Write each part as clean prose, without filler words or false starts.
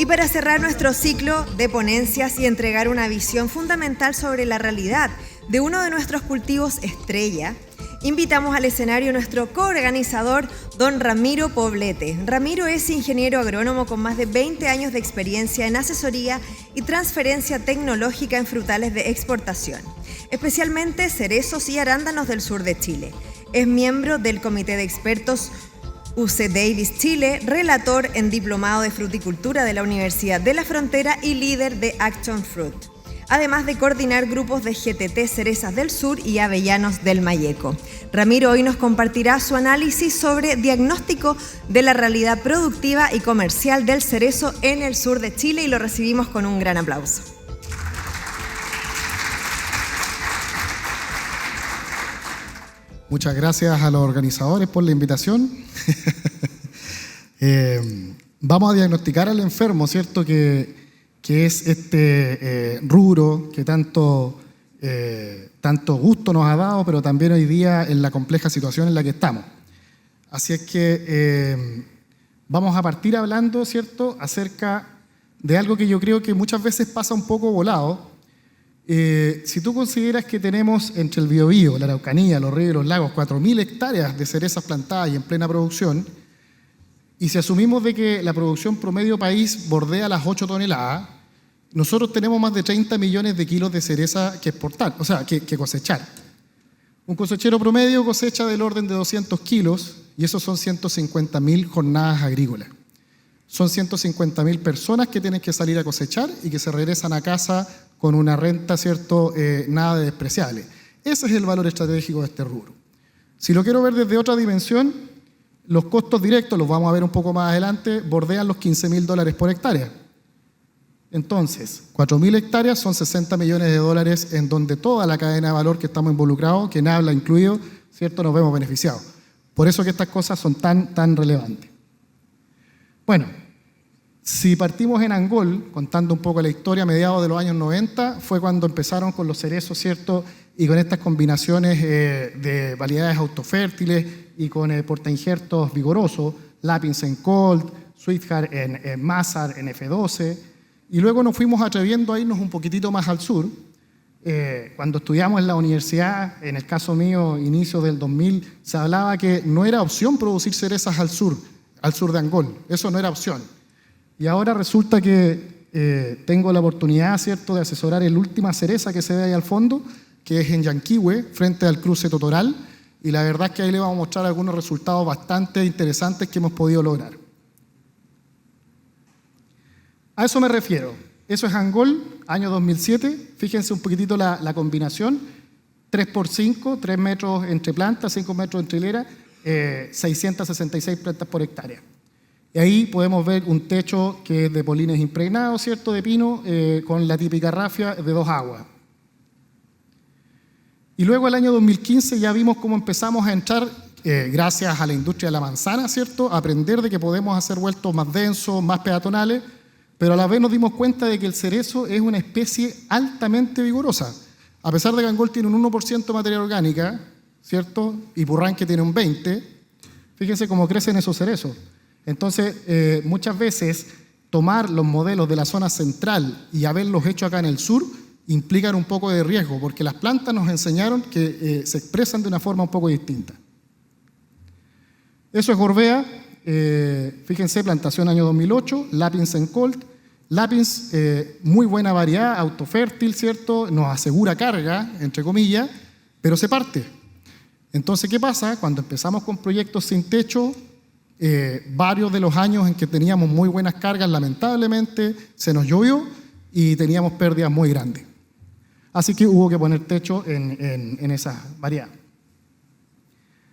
Y para cerrar nuestro ciclo de ponencias y entregar una visión fundamental sobre la realidad de uno de nuestros cultivos estrella, invitamos al escenario a nuestro coorganizador, don Ramiro Poblete. Ramiro es ingeniero agrónomo con más de 20 años de experiencia en asesoría y transferencia tecnológica en frutales de exportación, especialmente cerezos y arándanos del sur de Chile. Es miembro del Comité de Expertos UC Davis Chile, relator en Diplomado de Fruticultura de la Universidad de la Frontera y líder de Action Fruit, además de coordinar grupos de GTT Cerezas del Sur y Avellanos del Mayeco. Ramiro hoy nos compartirá su análisis sobre diagnóstico de la realidad productiva y comercial del cerezo en el sur de Chile y lo recibimos con un gran aplauso. Muchas gracias a los organizadores por la invitación. Vamos a diagnosticar al enfermo, ¿cierto? Que es este rubro que tanto gusto nos ha dado, pero también hoy día en la compleja situación en la que estamos. Así es que vamos a partir hablando, ¿cierto?, acerca de algo que yo creo que muchas veces pasa un poco volado. Si tú consideras que tenemos entre el Biobío, la Araucanía, los ríos y los lagos 4.000 hectáreas de cerezas plantadas y en plena producción, y si asumimos de que la producción promedio país bordea las 8 toneladas, nosotros tenemos más de 30 millones de kilos de cereza que exportar, o sea, que cosechar. Un cosechero promedio cosecha del orden de 200 kilos y esos son 150.000 jornadas agrícolas. Son 150.000 personas que tienen que salir a cosechar y que se regresan a casa con una renta, ¿cierto?, nada de despreciable. Ese es el valor estratégico de este rubro. Si lo quiero ver desde otra dimensión, los costos directos, los vamos a ver un poco más adelante, bordean los $15.000 por hectárea. Entonces, 4.000 hectáreas son 60 millones de dólares en donde toda la cadena de valor que estamos involucrados, quien habla incluido, ¿cierto?, nos vemos beneficiados. Por eso que estas cosas son tan relevantes. Bueno, si partimos en Angol, contando un poco la historia, a mediados de los años 90, fue cuando empezaron con los cerezos, ¿cierto?, y con estas combinaciones de variedades autofértiles y con portainjertos vigorosos, Lapins en Colt, Sweetheart en Mazar, en F12, y luego nos fuimos atreviendo a irnos un poquitito más al sur. Cuando estudiamos en la universidad, en el caso mío, inicio del 2000, se hablaba que no era opción producir cerezas al sur de Angol, eso no era opción. Y ahora resulta que tengo la oportunidad, ¿cierto?, de asesorar la última cereza que se ve ahí al fondo, que es en Yanquihue, frente al cruce Totoral, y la verdad es que ahí le vamos a mostrar algunos resultados bastante interesantes que hemos podido lograr. A eso me refiero. Eso es Angol, año 2007. Fíjense un poquitito la combinación. 3x5, 3 metros entre plantas, 5 metros entre hileras, 666 plantas por hectárea. Y ahí podemos ver un techo que es de polines impregnados, ¿cierto?, de pino, con la típica rafia de 2 aguas. Y luego el año 2015 ya vimos cómo empezamos a entrar, gracias a la industria de la manzana, ¿cierto?, a aprender de que podemos hacer huertos más densos, más peatonales, pero a la vez nos dimos cuenta de que el cerezo es una especie altamente vigorosa. A pesar de que Angol tiene un 1% de materia orgánica, ¿cierto?, y Purranque tiene un 20%, fíjense cómo crecen esos cerezos. Entonces, muchas veces tomar los modelos de la zona central y haberlos hecho acá en el sur implican un poco de riesgo, porque las plantas nos enseñaron que se expresan de una forma un poco distinta. Eso es Gorbea, fíjense, plantación año 2008, Lapins en Colt. Lapins, muy buena variedad, autofértil, ¿cierto?, nos asegura carga, entre comillas, pero se parte. Entonces, ¿qué pasa? Cuando empezamos con proyectos sin techo, varios de los años en que teníamos muy buenas cargas, lamentablemente se nos llovió y teníamos pérdidas muy grandes. Así que hubo que poner techo en esa variedad.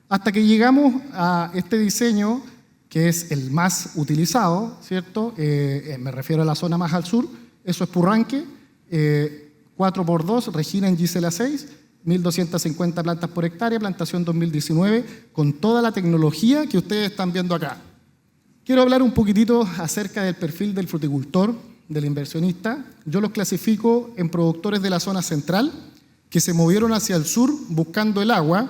Hasta que llegamos a este diseño, que es el más utilizado, ¿cierto? Me refiero a la zona más al sur. Eso es Purranque, 4x2, Regina en Gisela 6, 1.250 plantas por hectárea, plantación 2019, con toda la tecnología que ustedes están viendo acá. Quiero hablar un poquitito acerca del perfil del fruticultor, del inversionista. Yo los clasifico en productores de la zona central que se movieron hacia el sur buscando el agua,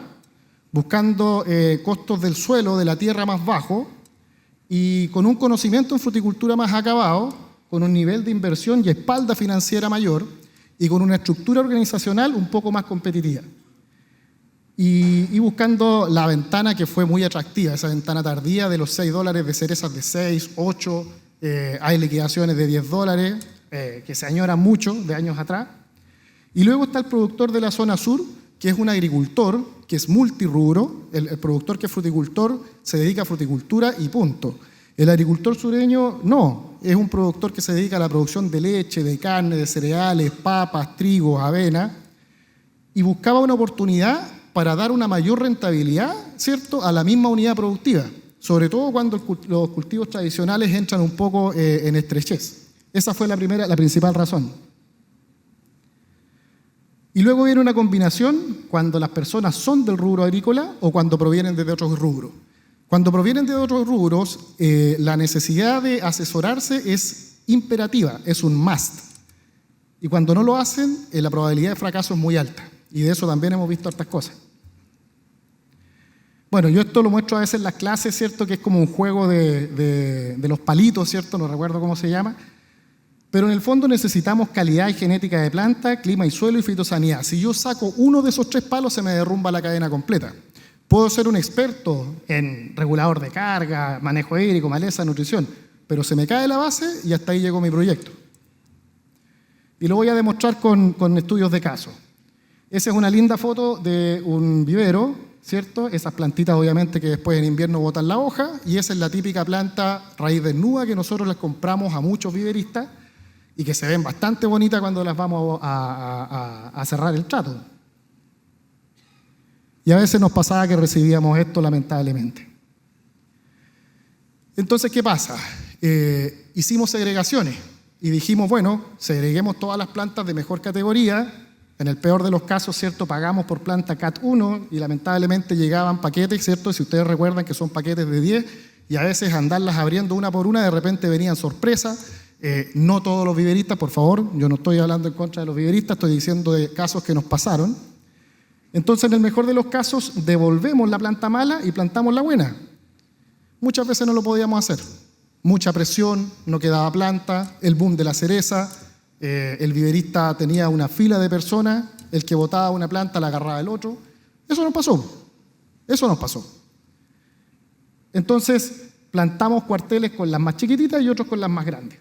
buscando costos del suelo, de la tierra más bajo, y con un conocimiento en fruticultura más acabado, con un nivel de inversión y espalda financiera mayor y con una estructura organizacional un poco más competitiva. Y buscando la ventana que fue muy atractiva, esa ventana tardía de los $6 de cerezas de 6, 8, hay liquidaciones de $10, que se añoran mucho de años atrás. Y luego está el productor de la zona sur, que es un agricultor, que es multirrubro. El productor que es fruticultor se dedica a fruticultura y punto. El agricultor sureño no, es un productor que se dedica a la producción de leche, de carne, de cereales, papas, trigo, avena, y buscaba una oportunidad para dar una mayor rentabilidad, ¿cierto?, a la misma unidad productiva, sobre todo cuando los cultivos tradicionales entran un poco en estrechez. Esa fue la principal razón. Y luego viene una combinación cuando las personas son del rubro agrícola o cuando provienen de otros rubros. Cuando provienen de otros rubros, la necesidad de asesorarse es imperativa, es un must. Y cuando no lo hacen, la probabilidad de fracaso es muy alta. Y de eso también hemos visto hartas cosas. Bueno, yo esto lo muestro a veces en las clases, ¿cierto? Que es como un juego de los palitos, ¿cierto? No recuerdo cómo se llama. Pero en el fondo necesitamos calidad y genética de planta, clima y suelo y fitosanidad. Si yo saco uno de esos 3 palos, se me derrumba la cadena completa. Puedo ser un experto en regulador de carga, manejo hídrico, maleza, nutrición, pero se me cae la base y hasta ahí llegó mi proyecto. Y lo voy a demostrar con estudios de caso. Esa es una linda foto de un vivero, ¿cierto? Esas plantitas obviamente que después en invierno botan la hoja, y esa es la típica planta raíz desnuda que nosotros les compramos a muchos viveristas y que se ven bastante bonitas cuando las vamos a cerrar el trato. Y a veces nos pasaba que recibíamos esto lamentablemente. Entonces, ¿qué pasa? Hicimos segregaciones y dijimos, bueno, segreguemos todas las plantas de mejor categoría. En el peor de los casos, ¿cierto?, pagamos por planta CAT 1 y lamentablemente llegaban paquetes, ¿cierto? Si ustedes recuerdan que son paquetes de 10 y a veces andarlas abriendo una por una, de repente venían sorpresas. No todos los viveristas, por favor, yo no estoy hablando en contra de los viveristas, estoy diciendo de casos que nos pasaron. Entonces, en el mejor de los casos, devolvemos la planta mala y plantamos la buena. Muchas veces no lo podíamos hacer. Mucha presión, no quedaba planta, el boom de la cereza. El viverista tenía una fila de personas, el que botaba una planta la agarraba el otro. Eso nos pasó. Entonces, plantamos cuarteles con las más chiquititas y otros con las más grandes.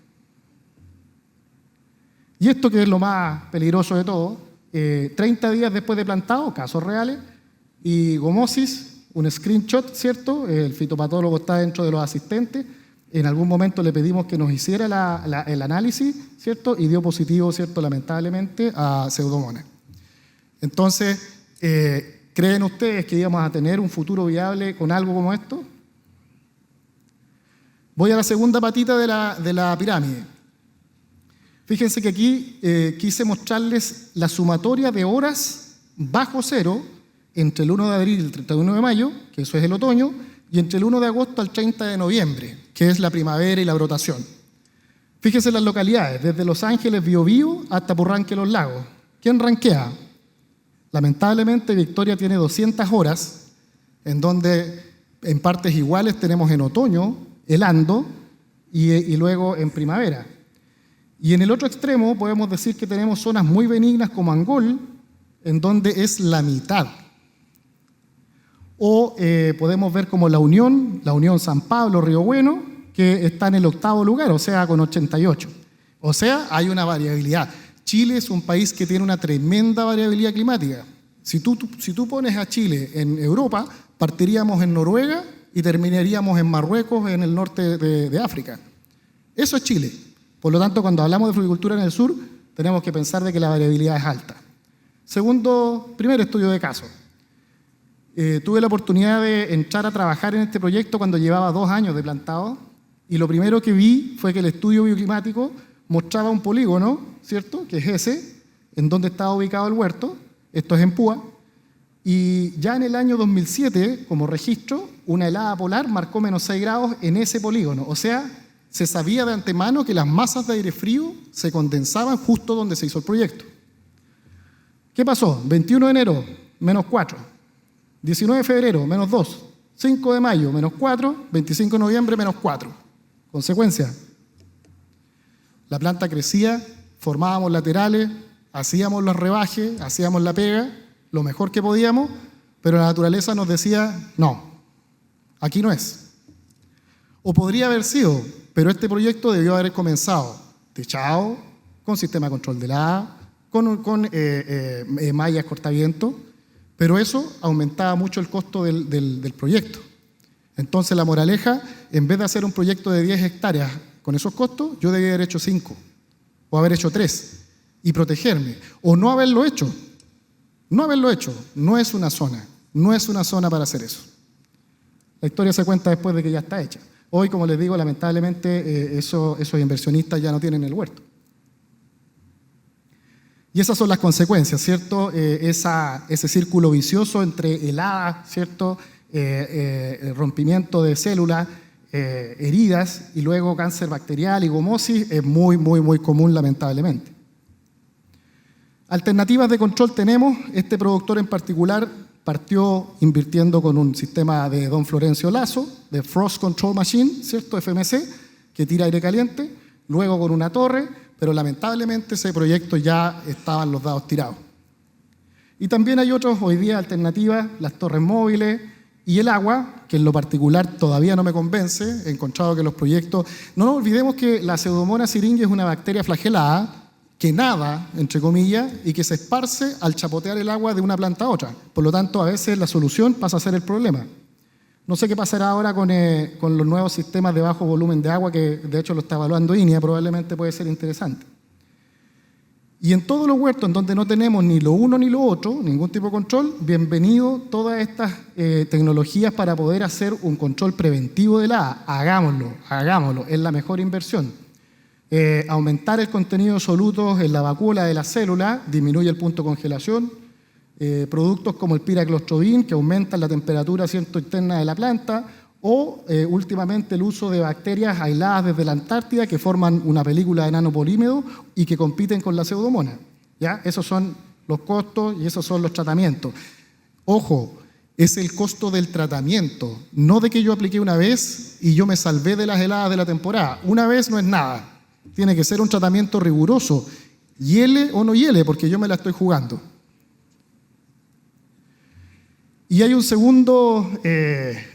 Y esto, que es lo más peligroso de todo, 30 días después de plantado, casos reales, y gomosis, un screenshot, ¿cierto? El fitopatólogo está dentro de los asistentes. En algún momento le pedimos que nos hiciera el análisis, ¿cierto? Y dio positivo, ¿cierto?, lamentablemente, a Pseudomonas. Entonces, ¿creen ustedes que íbamos a tener un futuro viable con algo como esto? Voy a la segunda patita de la pirámide. Fíjense que aquí quise mostrarles la sumatoria de horas bajo cero entre el 1 de abril y el 31 de mayo, que eso es el otoño, y entre el 1 de agosto al 30 de noviembre, que es la primavera y la brotación. Fíjense las localidades, desde Los Ángeles, Biobío, hasta Purranque, Los Lagos. ¿Quién ranquea? Lamentablemente, Victoria tiene 200 horas, en donde en partes iguales tenemos en otoño, helando, y luego en primavera. Y en el otro extremo podemos decir que tenemos zonas muy benignas como Angol, en donde es la mitad. O podemos ver como la Unión San Pablo, Río Bueno, que está en el 8º lugar, o sea, con 88. O sea, hay una variabilidad. Chile es un país que tiene una tremenda variabilidad climática. Si tú pones a Chile en Europa, partiríamos en Noruega y terminaríamos en Marruecos, en el norte de África. Eso es Chile. Por lo tanto, cuando hablamos de fruticultura en el sur, tenemos que pensar de que la variabilidad es alta. Primer estudio de caso. Tuve la oportunidad de entrar a trabajar en este proyecto cuando llevaba 2 años de plantado, y lo primero que vi fue que el estudio bioclimático mostraba un polígono, ¿cierto?, que es ese, en donde estaba ubicado el huerto. Esto es en Púa, y ya en el año 2007, como registro, una helada polar marcó -6 grados en ese polígono. O sea, se sabía de antemano que las masas de aire frío se condensaban justo donde se hizo el proyecto. ¿Qué pasó? 21 de enero, -4. 19 de febrero, -2. 5 de mayo, -4. 25 de noviembre, -4. Consecuencia. La planta crecía, formábamos laterales, hacíamos los rebajes, hacíamos la pega, lo mejor que podíamos, pero la naturaleza nos decía, no, aquí no es. O podría haber sido, pero este proyecto debió haber comenzado techado, con sistema de control de helada, con mallas cortaviento, pero eso aumentaba mucho el costo del proyecto. Entonces la moraleja, en vez de hacer un proyecto de 10 hectáreas con esos costos, yo debía haber hecho 5 o haber hecho 3 y protegerme, o no haberlo hecho. No haberlo hecho, no es una zona para hacer eso. La historia se cuenta después de que ya está hecha. Hoy, como les digo, lamentablemente esos inversionistas ya no tienen el huerto. Y esas son las consecuencias, ¿cierto? Ese círculo vicioso entre helada, ¿cierto? Rompimiento de células, heridas y luego cáncer bacterial y gomosis es muy, muy, muy común, lamentablemente. Alternativas de control tenemos. Este productor en particular partió invirtiendo con un sistema de Don Florencio Lazo, de Frost Control Machine, ¿cierto? FMC, que tira aire caliente, luego con una torre, pero lamentablemente ese proyecto ya estaban los dados tirados. Y también hay otros hoy día alternativas, las torres móviles y el agua, que en lo particular todavía no me convence. He encontrado que los proyectos... No nos olvidemos que la Pseudomonas syringae es una bacteria flagelada que nada, entre comillas, y que se esparce al chapotear el agua de una planta a otra. Por lo tanto, a veces la solución pasa a ser el problema. No sé qué pasará ahora con los nuevos sistemas de bajo volumen de agua, que de hecho lo está evaluando INEA, probablemente puede ser interesante. Y en todos los huertos en donde no tenemos ni lo uno ni lo otro, ningún tipo de control, bienvenido todas estas tecnologías para poder hacer un control preventivo de la hagámoslo, es la mejor inversión. Aumentar el contenido de solutos en la vacúola de la célula disminuye el punto de congelación. Productos como el piraclostrobin, que aumentan la temperatura interna de la planta, o últimamente el uso de bacterias aisladas desde la Antártida que forman una película de nanopolímeros y que compiten con la pseudomonas. ¿Ya? Esos son los costos y esos son los tratamientos. Ojo, es el costo del tratamiento, no de que yo apliqué una vez y yo me salvé de las heladas de la temporada. Una vez no es nada. Tiene que ser un tratamiento riguroso, hiele o no hiele, porque yo me la estoy jugando. Y hay un segundo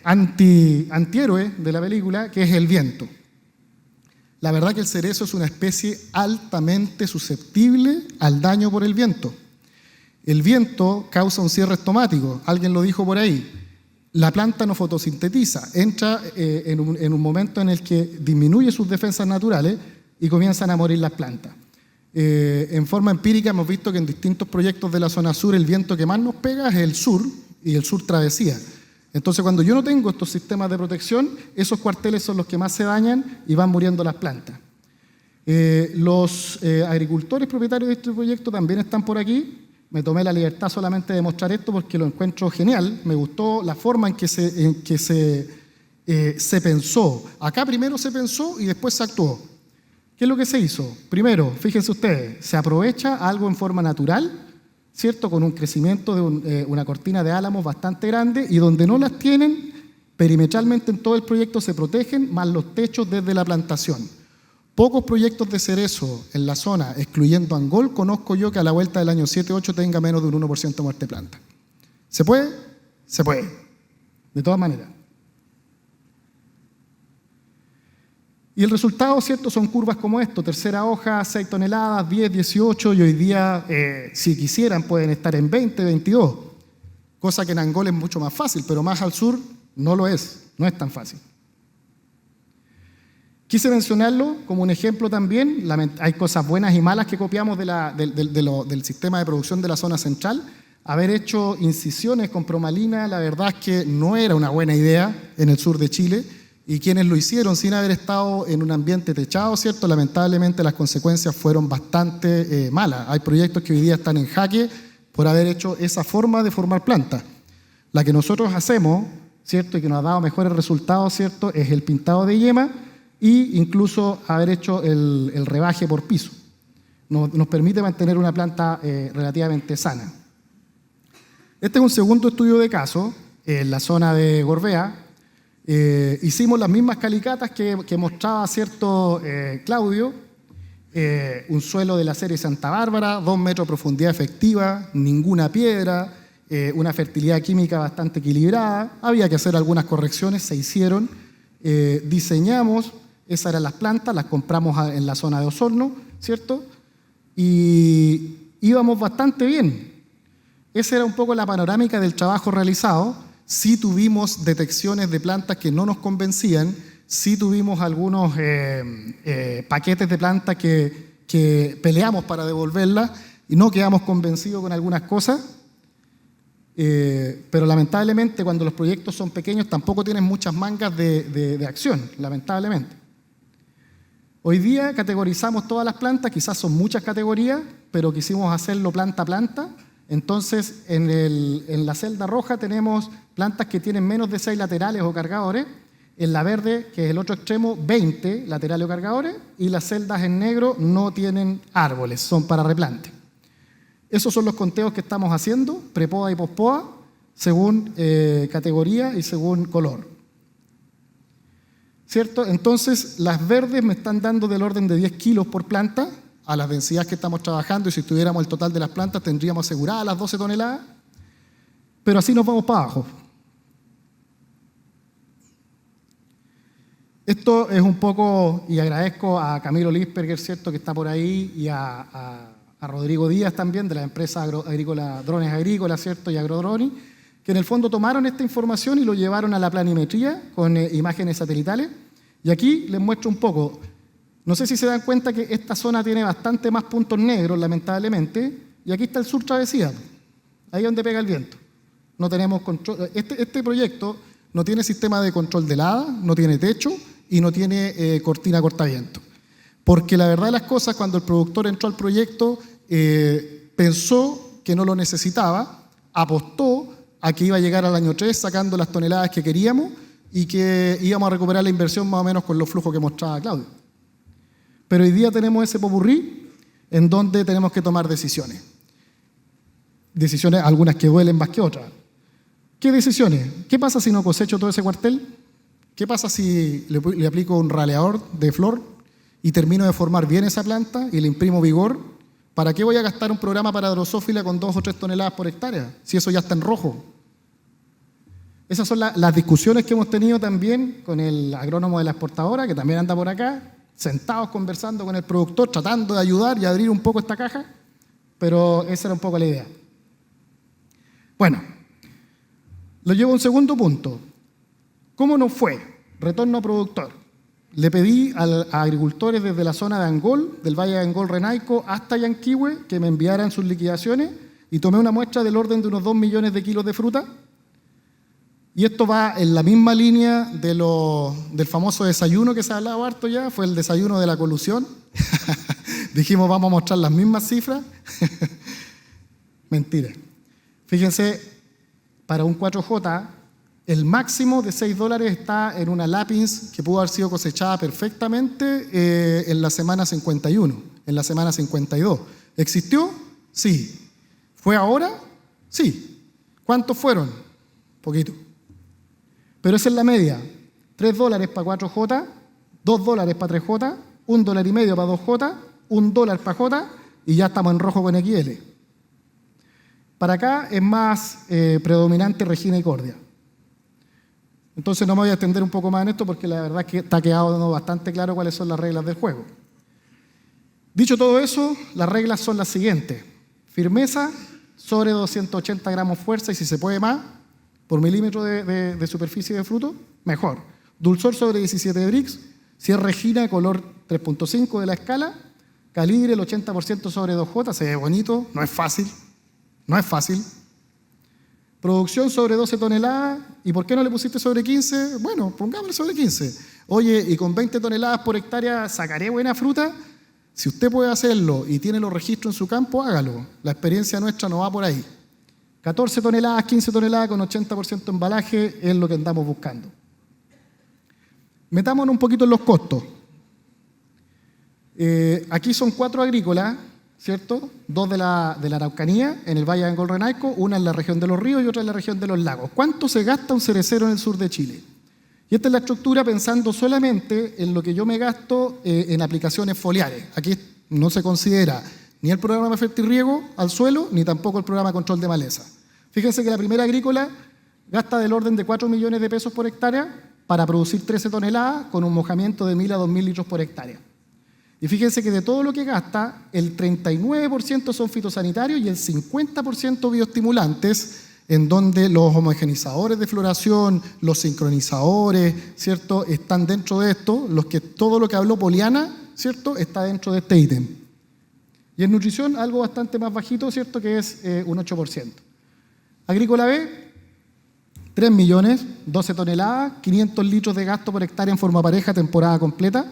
antihéroe de la película, que es el viento. La verdad que el cerezo es una especie altamente susceptible al daño por el viento. El viento causa un cierre estomático, alguien lo dijo por ahí. La planta no fotosintetiza, entra en un momento en el que disminuye sus defensas naturales y comienzan a morir las plantas. En forma empírica hemos visto que en distintos proyectos de la zona sur el viento que más nos pega es el sur, y el sur travesía. Entonces, cuando yo no tengo estos sistemas de protección, esos cuarteles son los que más se dañan y van muriendo las plantas. Los agricultores propietarios de este proyecto también están por aquí. Me tomé la libertad solamente de mostrar esto porque lo encuentro genial. Me gustó la forma en que se pensó. Acá primero se pensó y después se actuó. ¿Qué es lo que se hizo? Primero, fíjense ustedes, se aprovecha algo en forma natural, ¿cierto? Con un crecimiento de una cortina de álamos bastante grande, y donde no las tienen, perimetralmente en todo el proyecto se protegen, más los techos desde la plantación. Pocos proyectos de cerezo en la zona, excluyendo Angol, conozco yo que a la vuelta del año 7-8 tenga menos de un 1% de muerte de planta. ¿Se puede? Se puede. De todas maneras. Y el resultado, ¿cierto? Son curvas como esto, tercera hoja, 6 toneladas, 10, 18, y hoy día, si quisieran, pueden estar en 20, 22. Cosa que en Angol es mucho más fácil, pero más al sur no lo es, no es tan fácil. Quise mencionarlo como un ejemplo también. Hay cosas buenas y malas que copiamos del sistema de producción de la zona central. Haber hecho incisiones con promalina, la verdad es que no era una buena idea en el sur de Chile. Y quienes lo hicieron sin haber estado en un ambiente techado, ¿cierto? Lamentablemente las consecuencias fueron bastante malas. Hay proyectos que hoy día están en jaque por haber hecho esa forma de formar plantas. La que nosotros hacemos, ¿cierto? Y que nos ha dado mejores resultados, ¿cierto? Es el pintado de yema e incluso haber hecho el rebaje por piso. Nos permite mantener una planta relativamente sana. Este es un segundo estudio de caso en la zona de Gorbea. Hicimos las mismas calicatas que mostraba cierto Claudio, un suelo de la serie Santa Bárbara, 2 metros de profundidad efectiva, ninguna piedra, una fertilidad química bastante equilibrada. Había que hacer algunas correcciones, se hicieron. Diseñamos, esas eran las plantas, las compramos en la zona de Osorno, ¿cierto? Y íbamos bastante bien. Esa era un poco la panorámica del trabajo realizado. Sí tuvimos detecciones de plantas que no nos convencían, sí tuvimos algunos paquetes de plantas que peleamos para devolverlas y no quedamos convencidos con algunas cosas, pero lamentablemente cuando los proyectos son pequeños tampoco tienen muchas mangas de acción, lamentablemente. Hoy día categorizamos todas las plantas, quizás son muchas categorías, pero quisimos hacerlo planta a planta. Entonces, en la celda roja tenemos plantas que tienen menos de 6 laterales o cargadores, en la verde, que es el otro extremo, 20 laterales o cargadores, y las celdas en negro no tienen árboles, son para replante. Esos son los conteos que estamos haciendo, prepoda y pospoda, según categoría y según color. ¿Cierto? Entonces, las verdes me están dando del orden de 10 kilos por planta, a las densidades que estamos trabajando, y si tuviéramos el total de las plantas tendríamos aseguradas las 12 toneladas, pero así nos vamos para abajo. Esto es un poco, y agradezco a Camilo Lisperger, ¿cierto?, que está por ahí, y a Rodrigo Díaz también, de la empresa agrícola, Drones Agrícolas, ¿cierto?, y Agrodroni, que en el fondo tomaron esta información y lo llevaron a la planimetría con imágenes satelitales. Y aquí les muestro un poco. No sé si se dan cuenta que esta zona tiene bastante más puntos negros, lamentablemente, y aquí está el sur travesía, ahí es donde pega el viento. No tenemos control. Este proyecto no tiene sistema de control de helada, no tiene techo y no tiene cortina cortaviento. Porque la verdad de las cosas, cuando el productor entró al proyecto, pensó que no lo necesitaba, apostó a que iba a llegar al año 3 sacando las toneladas que queríamos y que íbamos a recuperar la inversión más o menos con los flujos que mostraba Claudio. Pero hoy día tenemos ese popurrí en donde tenemos que tomar decisiones. Decisiones, algunas que duelen más que otras. ¿Qué decisiones? ¿Qué pasa si no cosecho todo ese cuartel? ¿Qué pasa si le aplico un raleador de flor y termino de formar bien esa planta y le imprimo vigor? ¿Para qué voy a gastar un programa para drosófila con 2 o 3 toneladas por hectárea si eso ya está en rojo? Esas son las discusiones que hemos tenido también con el agrónomo de la exportadora, que también anda por acá, sentados conversando con el productor, tratando de ayudar y abrir un poco esta caja, pero esa era un poco la idea. Bueno, lo llevo a un segundo punto. ¿Cómo nos fue? Retorno productor. Le pedí a agricultores desde la zona de Angol, del Valle de Angol-Renaico, hasta Yanquihue, que me enviaran sus liquidaciones, y tomé una muestra del orden de unos 2 millones de kilos de fruta. Y esto va en la misma línea del famoso desayuno que se ha hablado harto ya, fue el desayuno de la colusión. Dijimos, vamos a mostrar las mismas cifras. Mentira. Fíjense, para un 4J, el máximo de $6 está en una lápiz que pudo haber sido cosechada perfectamente en la semana 51, en la semana 52. ¿Existió? Sí. ¿Fue ahora? Sí. ¿Cuántos fueron? Poquito. Pero esa es la media. $3 para 4J, $2 para 3J, $1.50 para 2J, $1 para J, y ya estamos en rojo con XL. Para acá es más predominante Regina y Cordia. Entonces no me voy a extender un poco más en esto porque la verdad es que está quedando bastante claro cuáles son las reglas del juego. Dicho todo eso, las reglas son las siguientes. Firmeza sobre 280 gramos fuerza y si se puede más, por milímetro de superficie de fruto, mejor. Dulzor sobre 17 Brix, si es Regina, color 3.5 de la escala, calibre el 80% sobre 2J, se ve bonito, no es fácil, no es fácil. Producción sobre 12 toneladas, ¿y por qué no le pusiste sobre 15? Bueno, pongámosle sobre 15. Oye, y con 20 toneladas por hectárea sacaré buena fruta. Si usted puede hacerlo y tiene los registros en su campo, hágalo. La experiencia nuestra no va por ahí. 14 toneladas, 15 toneladas con 80% embalaje es lo que andamos buscando. Metámonos un poquito en los costos. Aquí son 4 agrícolas, ¿cierto? 2 de la Araucanía, en el Valle de Angol-Renaico, una en la región de los ríos y otra en la región de los lagos. ¿Cuánto se gasta un cerecero en el sur de Chile? Y esta es la estructura pensando solamente en lo que yo me gasto en aplicaciones foliares. Aquí no se considera ni el programa de fertirriego al suelo, ni tampoco el programa de control de maleza. Fíjense que la primera agrícola gasta del orden de 4 millones de pesos por hectárea para producir 13 toneladas con un mojamiento de 1.000 a 2.000 litros por hectárea. Y fíjense que de todo lo que gasta, el 39% son fitosanitarios y el 50% bioestimulantes, en donde los homogenizadores de floración, los sincronizadores, ¿cierto?, están dentro de esto, todo lo que habló Poliana, ¿cierto?, está dentro de este ítem. Y en nutrición, algo bastante más bajito, ¿cierto?, que es un 8%. Agrícola B, 3 millones, 12 toneladas, 500 litros de gasto por hectárea en forma pareja, temporada completa.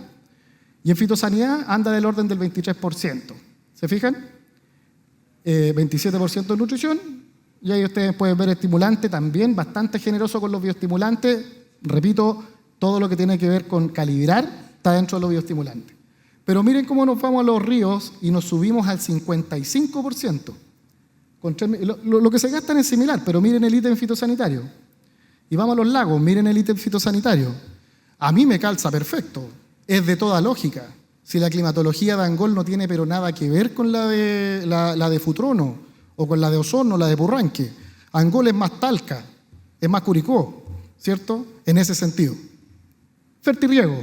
Y en fitosanidad anda del orden del 23%. ¿Se fijan? 27% en nutrición. Y ahí ustedes pueden ver estimulante, también bastante generoso con los bioestimulantes. Repito, todo lo que tiene que ver con calibrar está dentro de los bioestimulantes. Pero miren cómo nos vamos a los ríos y nos subimos al 55%. Lo que se gastan es similar, pero miren el ítem fitosanitario. Y vamos a los lagos, miren el ítem fitosanitario. A mí me calza perfecto, es de toda lógica. Si la climatología de Angol no tiene pero nada que ver con la de Futrono, o con la de Osorno, la de Purranque. Angol es más Talca, es más Curicó, ¿cierto? En ese sentido. Fertirriego.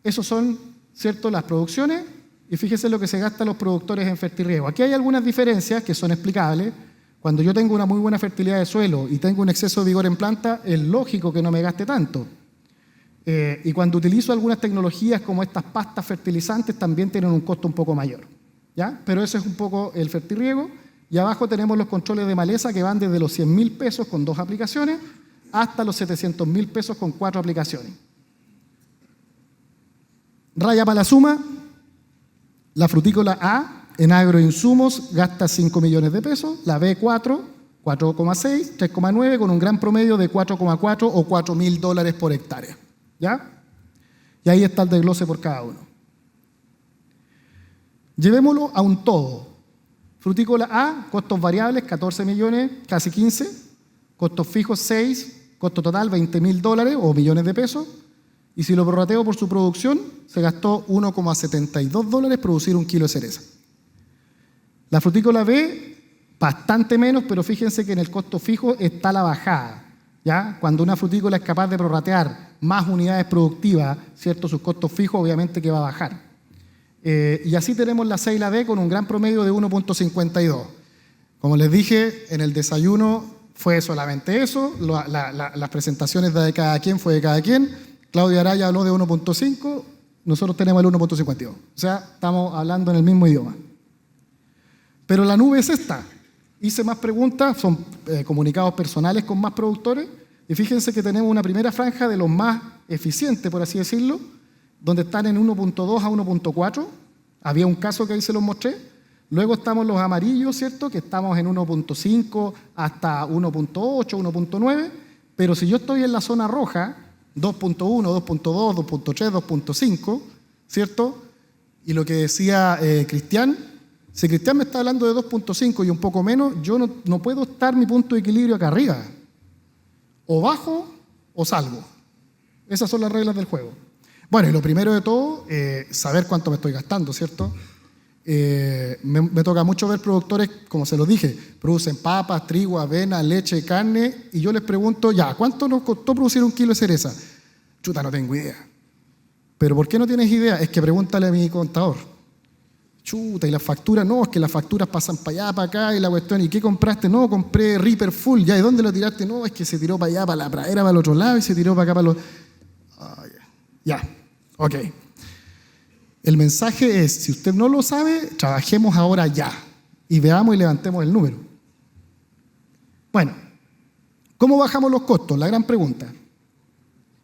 Esos son, ¿cierto?, las producciones, y fíjense lo que se gastan los productores en fertirriego. Aquí hay algunas diferencias que son explicables. Cuando yo tengo una muy buena fertilidad de suelo y tengo un exceso de vigor en planta, es lógico que no me gaste tanto. Y cuando utilizo algunas tecnologías como estas pastas fertilizantes, también tienen un costo un poco mayor, ¿ya? Pero eso es un poco el fertirriego. Y abajo tenemos los controles de maleza que van desde los 100.000 pesos con 2 aplicaciones hasta los 700.000 pesos con 4 aplicaciones. Raya para la suma, la frutícola A en agroinsumos gasta 5 millones de pesos, la B 4,6, 3,9 con un gran promedio de 4,4 o $4.000 por hectárea. ¿Ya? Y ahí está el desglose por cada uno. Llevémoslo a un todo. Frutícola A, costos variables, 14 millones, casi 15. Costos fijos, 6. Costo total, $20.000 o millones de pesos. Y si lo prorrateo por su producción, se gastó $1,72 producir 1 kilo de cereza. La frutícola B, bastante menos, pero fíjense que en el costo fijo está la bajada. ¿Ya? Cuando una frutícola es capaz de prorratear más unidades productivas, ¿cierto?, sus costos fijos, obviamente que va a bajar. Y así tenemos la C y la D con un gran promedio de 1,52. Como les dije, en el desayuno fue solamente eso, las presentaciones de cada quien fue de cada quien. Claudia Araya habló de 1,5, nosotros tenemos el 1,52. O sea, estamos hablando en el mismo idioma. Pero la nube es esta. Hice más preguntas, son comunicados personales con más productores, y fíjense que tenemos una primera franja de los más eficientes, por así decirlo, donde están en 1,2 a 1,4. Había un caso que ahí se los mostré. Luego estamos los amarillos, ¿cierto?, que estamos en 1,5 hasta 1,8, 1,9. Pero si yo estoy en la zona roja, 2,1, 2,2, 2,3, 2,5, ¿cierto? Y lo que decía Cristian, si Cristian me está hablando de 2,5 y un poco menos, yo no puedo estar mi punto de equilibrio acá arriba. O bajo o salgo. Esas son las reglas del juego. Bueno, y lo primero de todo, saber cuánto me estoy gastando, ¿cierto? Me toca mucho ver productores, como se los dije, producen papas, trigo, avena, leche, carne, y yo les pregunto, ya, ¿cuánto nos costó producir 1 kilo de cereza? Chuta, no tengo idea. ¿Pero por qué no tienes idea? Es que pregúntale a mi contador. Chuta, y las facturas, no, es que las facturas pasan para allá, para acá, y la cuestión, ¿y qué compraste? No, compré Reaper Full, ya, ¿y dónde lo tiraste? No, es que se tiró para allá, para la pradera, para el otro lado, y se tiró para acá, para los... Ya, ok. El mensaje es, si usted no lo sabe, trabajemos ahora ya, y veamos y levantemos el número. Bueno, ¿cómo bajamos los costos? La gran pregunta.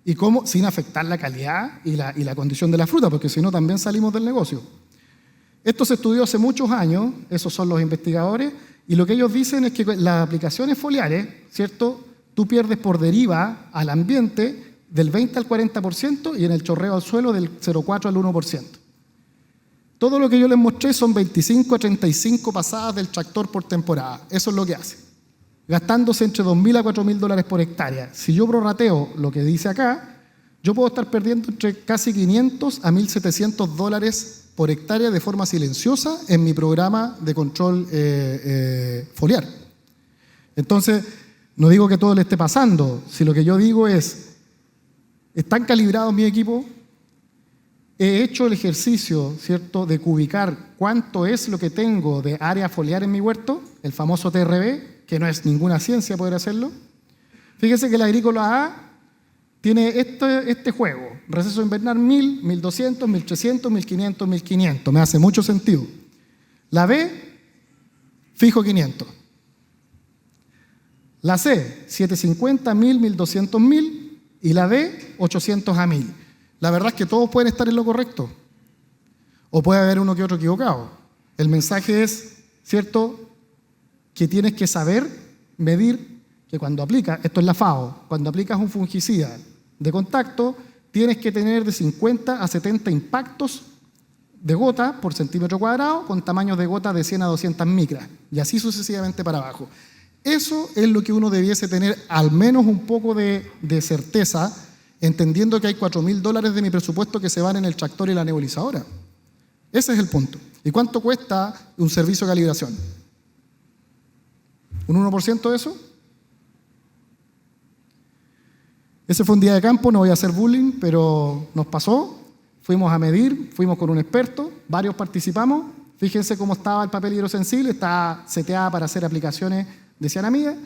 ¿Y cómo? Sin afectar la calidad y la condición de la fruta, porque si no también salimos del negocio. Esto se estudió hace muchos años, esos son los investigadores, y lo que ellos dicen es que las aplicaciones foliares, ¿cierto?, tú pierdes por deriva al ambiente del 20 al 40% y en el chorreo al suelo del 0,4 al 1%. Todo lo que yo les mostré son 25 a 35 pasadas del tractor por temporada. Eso es lo que hace. Gastándose entre $2.000 a $4.000 por hectárea. Si yo prorrateo lo que dice acá, yo puedo estar perdiendo entre casi $500 a $1.700 por hectárea de forma silenciosa en mi programa de control foliar. Entonces, no digo que todo le esté pasando, si lo que yo digo es, ¿están calibrados mi equipo? He hecho el ejercicio, ¿cierto?, de cubicar cuánto es lo que tengo de área foliar en mi huerto, el famoso TRB, que no es ninguna ciencia poder hacerlo. Fíjense que la agrícola A tiene este juego, receso invernal 1000, 1200, 1300, 1500, 1500, me hace mucho sentido. La B, fijo 500. La C, 750, 1000, 1200, 1000 y la D, 800 a 1000. La verdad es que todos pueden estar en lo correcto o puede haber uno que otro equivocado. El mensaje es, ¿cierto?, que tienes que saber medir que cuando aplicas, esto es la FAO, cuando aplicas un fungicida de contacto, tienes que tener de 50 a 70 impactos de gota por centímetro cuadrado con tamaños de gota de 100 a 200 micras y así sucesivamente para abajo. Eso es lo que uno debiese tener al menos un poco de certeza, entendiendo que hay $4.000 de mi presupuesto que se van en el tractor y la nebulizadora. Ese es el punto. ¿Y cuánto cuesta un servicio de calibración? ¿Un 1% de eso? Ese fue un día de campo, no voy a hacer bullying, pero nos pasó. Fuimos a medir, fuimos con un experto, varios participamos. Fíjense cómo estaba el papel hidrosensible, está seteada para hacer aplicaciones de cianamida.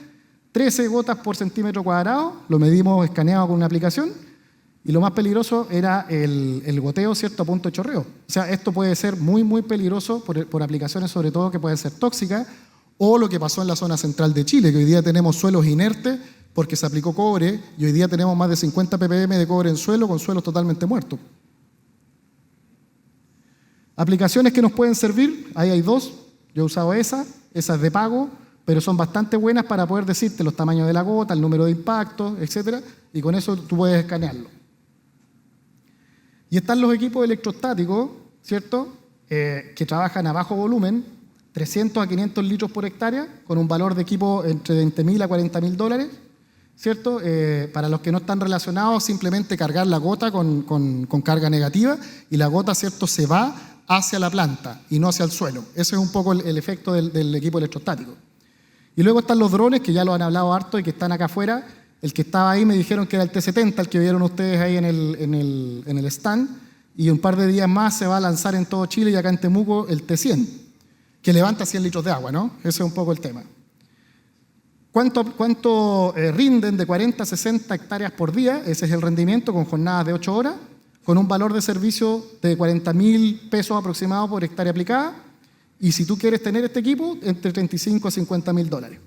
13 gotas por centímetro cuadrado, lo medimos escaneado con una aplicación. Y lo más peligroso era el goteo, ¿cierto?, a punto de chorreo. O sea, esto puede ser muy, muy peligroso por aplicaciones sobre todo que pueden ser tóxicas, o lo que pasó en la zona central de Chile, que hoy día tenemos suelos inertes porque se aplicó cobre y hoy día tenemos más de 50 ppm de cobre en suelo con suelos totalmente muertos. Aplicaciones que nos pueden servir, ahí hay dos, yo he usado esa es de pago, pero son bastante buenas para poder decirte los tamaños de la gota, el número de impactos, etc. Y con eso tú puedes escanearlo. Y están los equipos electrostáticos, ¿cierto?, que trabajan a bajo volumen, 300 a 500 litros por hectárea, con un valor de equipo entre $20.000 a $40.000, ¿cierto? Para los que no están relacionados, simplemente cargar la gota con carga negativa y la gota, ¿cierto?, se va hacia la planta y no hacia el suelo. Ese es un poco el efecto del equipo electrostático. Y luego están los drones, que ya lo han hablado harto y que están acá afuera. El que estaba ahí me dijeron que era el T-70, el que vieron ustedes ahí en el stand, y un par de días más se va a lanzar en todo Chile y acá en Temuco el T-100, que levanta 100 litros de agua, ¿no? Ese es un poco el tema. ¿Cuánto rinden de 40 a 60 hectáreas por día? Ese es el rendimiento con jornadas de 8 horas, con un valor de servicio de $40.000 aproximado por hectárea aplicada, y si tú quieres tener este equipo, entre $35.000 a $50.000.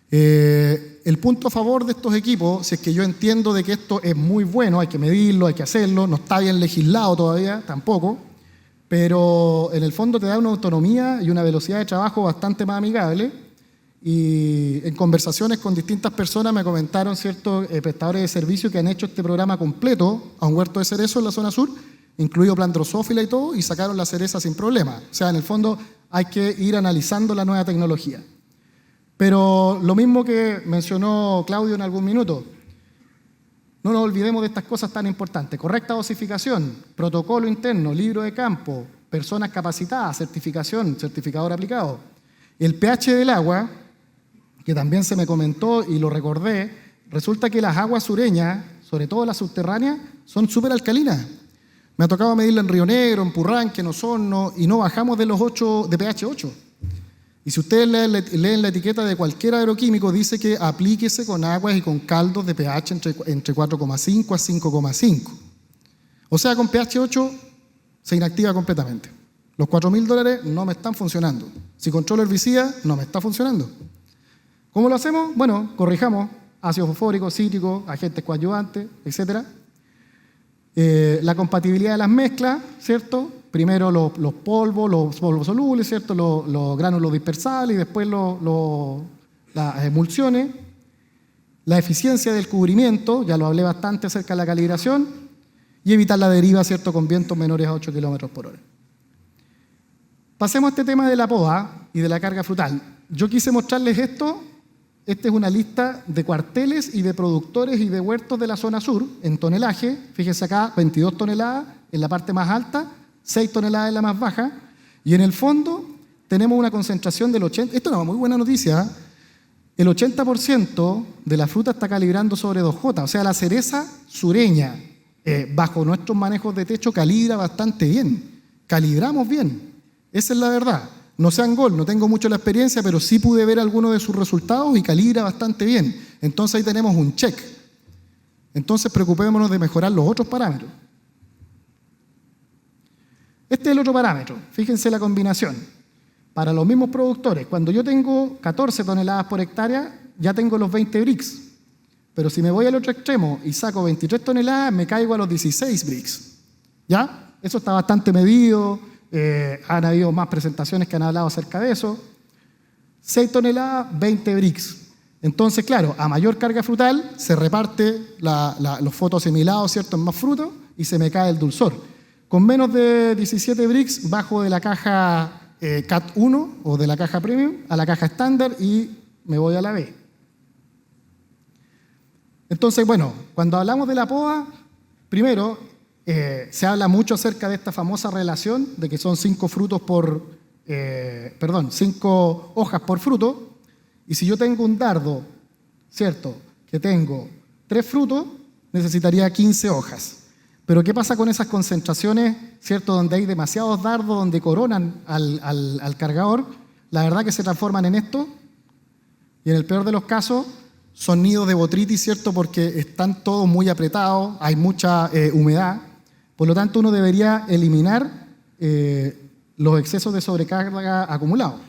El punto a favor de estos equipos, si es que yo entiendo de que esto es muy bueno, hay que medirlo, hay que hacerlo, no está bien legislado todavía, tampoco, pero en el fondo te da una autonomía y una velocidad de trabajo bastante más amigable. Y en conversaciones con distintas personas me comentaron ciertos prestadores de servicio que han hecho este programa completo a un huerto de cerezo en la zona sur, incluido plan drosófila y todo, y sacaron la cereza sin problema. O sea, en el fondo hay que ir analizando la nueva tecnología. Pero lo mismo que mencionó Claudio en algún minuto, no nos olvidemos de estas cosas tan importantes. Correcta dosificación, protocolo interno, libro de campo, personas capacitadas, certificación, certificador aplicado. El pH del agua, que también se me comentó y lo recordé, resulta que las aguas sureñas, sobre todo las subterráneas, son súper alcalinas. Me ha tocado medirla en Río Negro, en Purranque, en Osorno, y no bajamos de los 8, de pH 8. Y si ustedes leen la etiqueta de cualquier agroquímico, dice que aplíquese con aguas y con caldos de pH entre 4,5 a 5,5. O sea, con pH 8 se inactiva completamente. Los $4.000 no me están funcionando. Si controlo herbicida, no me está funcionando. ¿Cómo lo hacemos? Bueno, corrijamos ácido fosfórico, cítrico, agentes coadyuvantes, etc. La compatibilidad de las mezclas, ¿cierto? Primero los polvos solubles, ¿cierto? Los gránulos dispersables y después las emulsiones. La eficiencia del cubrimiento, ya lo hablé bastante acerca de la calibración, y evitar la deriva, ¿cierto?, con vientos menores a 8 km por hora. Pasemos a este tema de la poda y de la carga frutal. Yo quise mostrarles esto. Esta es una lista de cuarteles y de productores y de huertos de la zona sur en tonelaje. Fíjense acá, 22 toneladas en la parte más alta, 6 toneladas es la más baja, y en el fondo tenemos una concentración del 80%, esto es una muy buena noticia, el 80% de la fruta está calibrando sobre 2J, o sea, la cereza sureña, bajo nuestros manejos de techo, calibra bastante bien, calibramos bien, esa es la verdad. No sean gol, no tengo mucho la experiencia, pero sí pude ver algunos de sus resultados y calibra bastante bien. Entonces ahí tenemos un check. Entonces preocupémonos de mejorar los otros parámetros. Este es el otro parámetro. Fíjense la combinación. Para los mismos productores, cuando yo tengo 14 toneladas por hectárea, ya tengo los 20 brix. Pero si me voy al otro extremo y saco 23 toneladas, me caigo a los 16 brix. ¿Ya? Eso está bastante medido. Han habido más presentaciones que han hablado acerca de eso. 6 toneladas, 20 brix. Entonces, claro, a mayor carga frutal se reparte los fotoasimilados, ¿cierto?, en más frutos y se me cae el dulzor. Con menos de 17 brix bajo de la caja CAT 1 o de la caja Premium a la caja estándar y me voy a la B. Entonces, bueno, cuando hablamos de la poda, primero se habla mucho acerca de esta famosa relación de que son 5 hojas por fruto, y si yo tengo un dardo, ¿cierto?, que tengo 3 frutos, necesitaría 15 hojas. Pero ¿qué pasa con esas concentraciones, ¿cierto?, donde hay demasiados dardos, donde coronan al cargador? La verdad que se transforman en esto, y en el peor de los casos son nidos de botrytis, ¿cierto?, porque están todos muy apretados, hay mucha humedad. Por lo tanto, uno debería eliminar los excesos de sobrecarga acumulados.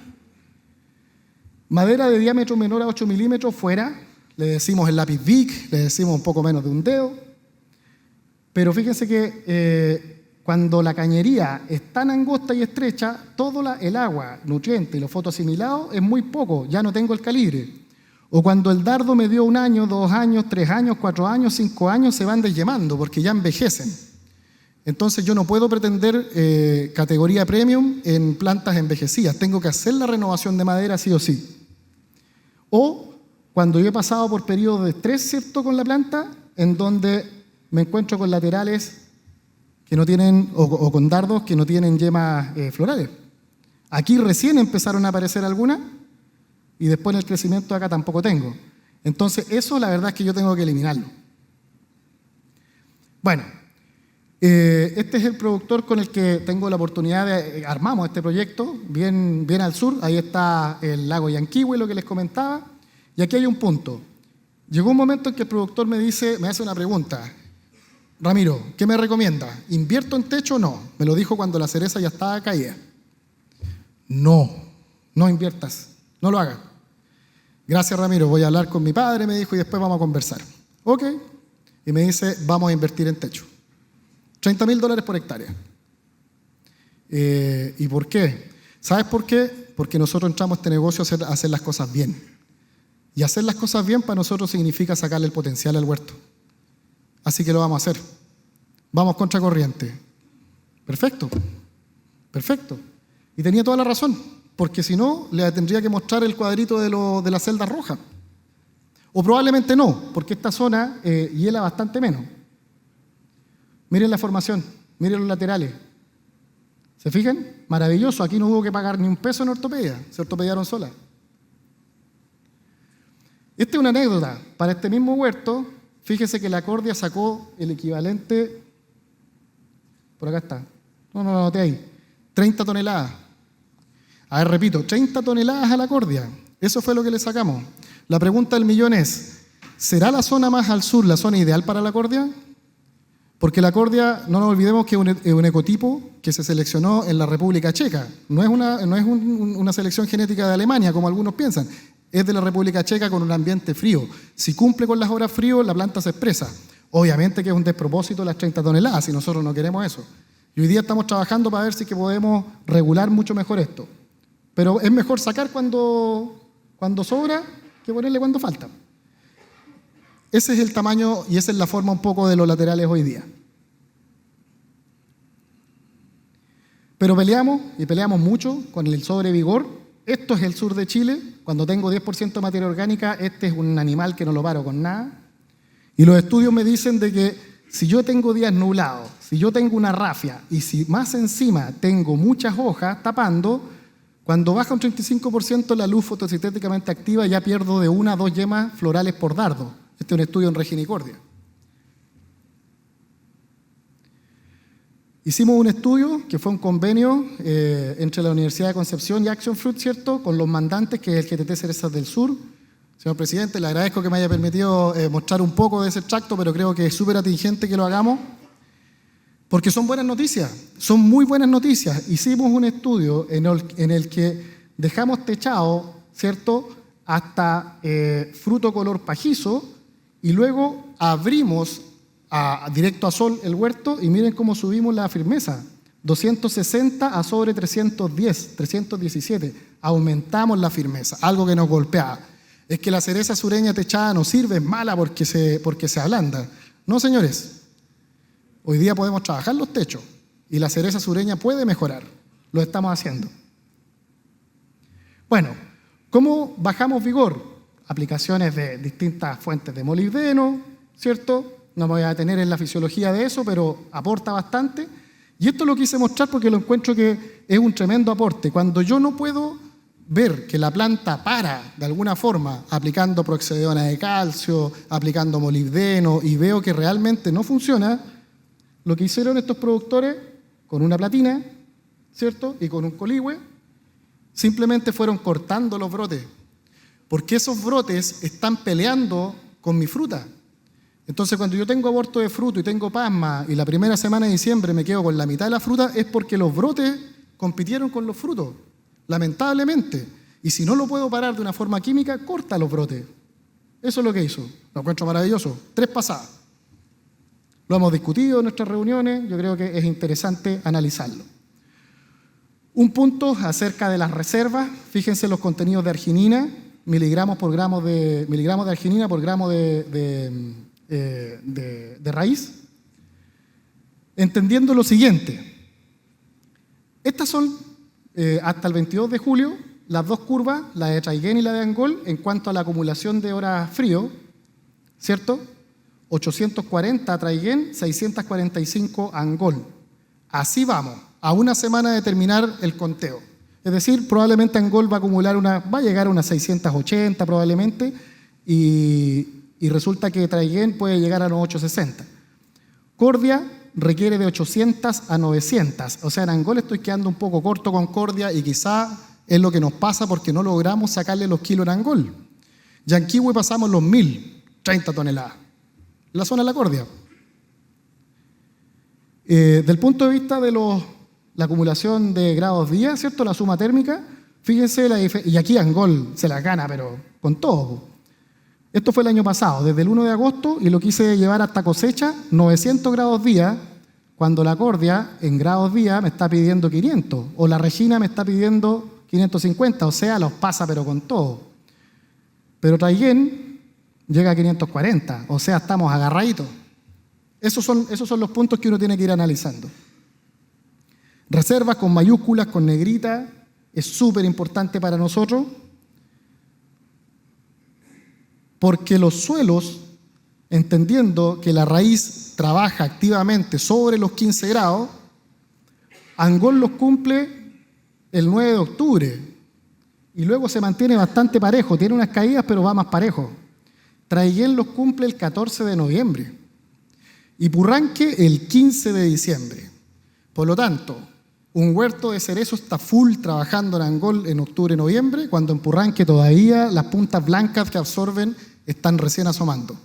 Madera de diámetro menor a 8 milímetros fuera, le decimos el lápiz Bic, le decimos un poco menos de un dedo. Pero fíjense que cuando la cañería es tan angosta y estrecha, todo el agua, nutriente y los fotoasimilados es muy poco, ya no tengo el calibre. O cuando el dardo me dio 1 año, 2 años, 3 años, 4 años, 5 años, se van desyemando porque ya envejecen. Entonces yo no puedo pretender categoría premium en plantas envejecidas, tengo que hacer la renovación de madera sí o sí. O cuando yo he pasado por periodos de estrés, ¿cierto?, con la planta, en donde me encuentro con laterales que no tienen, o con dardos que no tienen yemas florales. Aquí recién empezaron a aparecer algunas y después en el crecimiento acá tampoco tengo. Entonces eso la verdad es que yo tengo que eliminarlo. Bueno. Este es el productor con el que tengo la oportunidad de armamos este proyecto, bien al sur, ahí está el lago Yanquihue, lo que les comentaba, y aquí hay un punto. Llegó un momento en que el productor me hace una pregunta: Ramiro, ¿qué me recomienda? ¿Invierto en techo o no? Me lo dijo cuando la cereza ya estaba caída. No inviertas, no lo hagas. Gracias, Ramiro, voy a hablar con mi padre, me dijo, y después vamos a conversar. Ok, y me dice, vamos a invertir en techo. $30,000 por hectárea. ¿Y por qué? ¿Sabes por qué? Porque nosotros entramos a este negocio a hacer las cosas bien. Y hacer las cosas bien para nosotros significa sacarle el potencial al huerto. Así que lo vamos a hacer. Vamos contra corriente. Perfecto. Y tenía toda la razón, porque si no, le tendría que mostrar el cuadrito de la celda roja. O probablemente no, porque esta zona hiela bastante menos. Miren la formación, miren los laterales. ¿Se fijan? Maravilloso, aquí no hubo que pagar ni un peso en ortopedia, se ortopediaron solas. Esta es una anécdota. Para este mismo huerto, fíjese que la Cordia sacó el equivalente, por acá está, no lo anoté ahí, 30 toneladas. A ver, repito, 30 toneladas a la Cordia. Eso fue lo que le sacamos. La pregunta del millón es, ¿será la zona más al sur la zona ideal para la Cordia? Porque la Cordia, no nos olvidemos que es un ecotipo que se seleccionó en la República Checa. No es una selección genética de Alemania, como algunos piensan. Es de la República Checa con un ambiente frío. Si cumple con las horas frío, la planta se expresa. Obviamente que es un despropósito las 30 toneladas, y nosotros no queremos eso. Y hoy día estamos trabajando para ver si que podemos regular mucho mejor esto. Pero es mejor sacar cuando sobra que ponerle cuando falta. Ese es el tamaño y esa es la forma un poco de los laterales hoy día. Pero peleamos mucho con el sobrevigor. Esto es el sur de Chile. Cuando tengo 10% de materia orgánica, este es un animal que no lo paro con nada. Y los estudios me dicen de que si yo tengo días nublados, si yo tengo una rafia y si más encima tengo muchas hojas tapando, cuando baja un 35% la luz fotosintéticamente activa ya pierdo de 1 a 2 yemas florales por dardo. Este es un estudio en Reginicordia. Hicimos un estudio que fue un convenio entre la Universidad de Concepción y Action Fruit, ¿cierto?, con los mandantes, que es el GTT Cerezas del Sur. Señor presidente, le agradezco que me haya permitido mostrar un poco de ese extracto, pero creo que es súper atingente que lo hagamos, porque son buenas noticias, son muy buenas noticias. Hicimos un estudio en el que dejamos techado, ¿cierto?, hasta fruto color pajizo, y luego abrimos directo a sol el huerto, y miren cómo subimos la firmeza, 260 a sobre 310, 317, aumentamos la firmeza, algo que nos golpeaba. Es que la cereza sureña techada no sirve, es mala porque se ablanda. No, señores, hoy día podemos trabajar los techos y la cereza sureña puede mejorar, lo estamos haciendo. Bueno, ¿cómo bajamos vigor? Aplicaciones de distintas fuentes de molibdeno, ¿cierto? No me voy a detener en la fisiología de eso, pero aporta bastante. Y esto lo quise mostrar porque lo encuentro que es un tremendo aporte. Cuando yo no puedo ver que la planta para de alguna forma aplicando proxedona de calcio, aplicando molibdeno, y veo que realmente no funciona, lo que hicieron estos productores con una platina, ¿cierto?, y con un coligüe, simplemente fueron cortando los brotes, porque esos brotes están peleando con mi fruta. Entonces, cuando yo tengo aborto de fruto y tengo pasma y la primera semana de diciembre me quedo con la mitad de la fruta, es porque los brotes compitieron con los frutos, lamentablemente. Y si no lo puedo parar de una forma química, corta los brotes. Eso es lo que hizo. Lo encuentro maravilloso. 3 pasadas. Lo hemos discutido en nuestras reuniones, yo creo que es interesante analizarlo. Un punto acerca de las reservas, fíjense los contenidos de arginina, miligramos de arginina por gramo de raíz, entendiendo lo siguiente. Estas son, hasta el 22 de julio, las dos curvas, la de Traiguén y la de Angol, en cuanto a la acumulación de horas frío, ¿cierto? 840 Traiguén, 645 Angol. Así vamos, a una semana de terminar el conteo. Es decir, probablemente Angol va a llegar a unas 680 probablemente, y resulta que Traiguén puede llegar a los 860. Cordia requiere de 800 a 900. O sea, en Angol estoy quedando un poco corto con Cordia y quizá es lo que nos pasa porque no logramos sacarle los kilos en Angol. Yanquihue pasamos los 1030 toneladas. La zona de la Cordia. Del punto de vista de la acumulación de grados día, ¿cierto? La suma térmica, fíjense y aquí Angol se la gana, pero con todo. Esto fue el año pasado, desde el 1 de agosto, y lo quise llevar hasta cosecha, 900 grados día, cuando la Cordia en grados día me está pidiendo 500, o la Regina me está pidiendo 550, o sea, los pasa pero con todo. Pero Traiguén llega a 540, o sea, estamos agarraditos. Esos son los puntos que uno tiene que ir analizando. Reservas con mayúsculas, con negrita, es súper importante para nosotros, porque los suelos, entendiendo que la raíz trabaja activamente sobre los 15 grados, Angol los cumple el 9 de octubre y luego se mantiene bastante parejo, tiene unas caídas pero va más parejo. Traiguén los cumple el 14 de noviembre y Purranque el 15 de diciembre. Por lo tanto, un huerto de cerezo está full trabajando en Angol en octubre y noviembre, cuando en Purranque todavía las puntas blancas que absorben están recién asomando.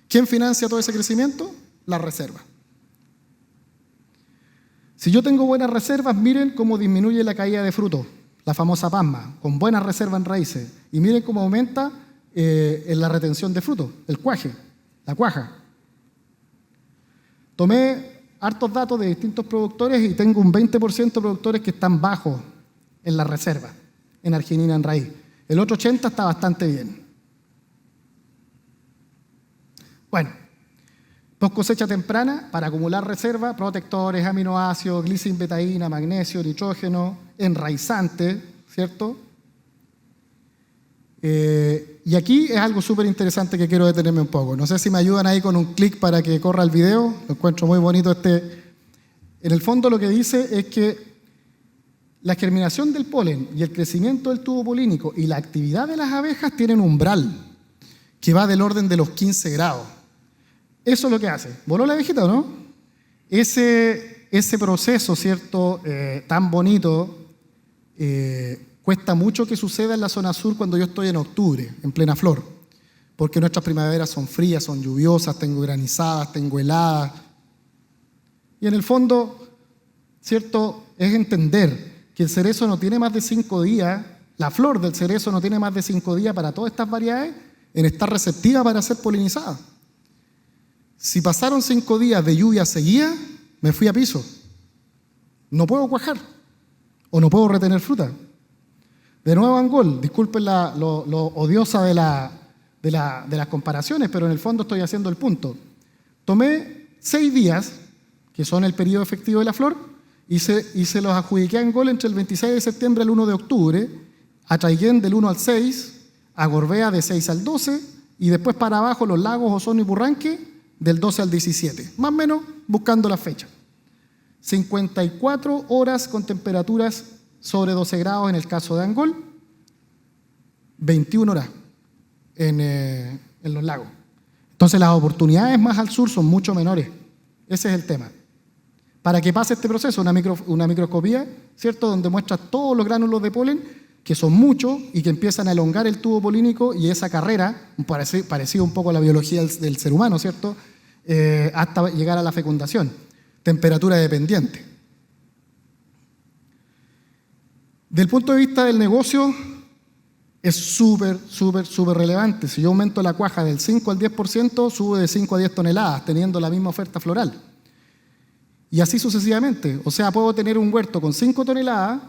¿Quién financia todo ese crecimiento? La reserva. Si yo tengo buenas reservas, miren cómo disminuye la caída de fruto, la famosa pasma, con buenas reservas en raíces. Y miren cómo aumenta en la retención de fruto, el cuaje, la cuaja. Tomé hartos datos de distintos productores y tengo un 20% de productores que están bajos en la reserva, en arginina en raíz. El otro 80% está bastante bien. Bueno, post cosecha temprana, para acumular reserva, protectores, aminoácidos, glicinbetaína, magnesio, nitrógeno, enraizante, ¿cierto? Y aquí es algo súper interesante que quiero detenerme un poco. No sé si me ayudan ahí con un clic para que corra el video. Lo encuentro muy bonito este. En el fondo lo que dice es que la germinación del polen y el crecimiento del tubo polínico y la actividad de las abejas tienen un umbral que va del orden de los 15 grados. Eso es lo que hace. ¿Voló la abejita o no? Ese proceso, ¿cierto? Tan bonito, cuesta mucho que suceda en la zona sur cuando yo estoy en octubre, en plena flor, porque nuestras primaveras son frías, son lluviosas, tengo granizadas, tengo heladas. Y en el fondo, ¿cierto? Es entender que el cerezo no tiene más de 5 días, la flor del cerezo no tiene más de 5 días para todas estas variedades en estar receptiva para ser polinizada. Si pasaron 5 días de lluvia seguida, me fui a piso. No puedo cuajar o no puedo retener fruta. De nuevo Angol, disculpen lo odiosa de las comparaciones, pero en el fondo estoy haciendo el punto. Tomé 6 días, que son el periodo efectivo de la flor, y se los adjudiqué a Angol entre el 26 de septiembre al 1 de octubre, a Traiguén del 1 al 6, a Gorbea de 6 al 12, y después para abajo los lagos Osorno y Purranque del 12 al 17, más o menos buscando la fecha. 54 horas con temperaturas sobre 12 grados en el caso de Angol, 21 horas en los lagos. Entonces las oportunidades más al sur son mucho menores. Ese es el tema. Para que pase este proceso, una microscopía, ¿cierto?, donde muestra todos los gránulos de polen, que son muchos y que empiezan a elongar el tubo polínico y esa carrera, parecido un poco a la biología del ser humano, ¿cierto?, hasta llegar a la fecundación. Temperatura dependiente. Del punto de vista del negocio, es súper relevante. Si yo aumento la cuaja del 5 al 10%, sube de 5 a 10 toneladas, teniendo la misma oferta floral. Y así sucesivamente. O sea, puedo tener un huerto con 5 toneladas,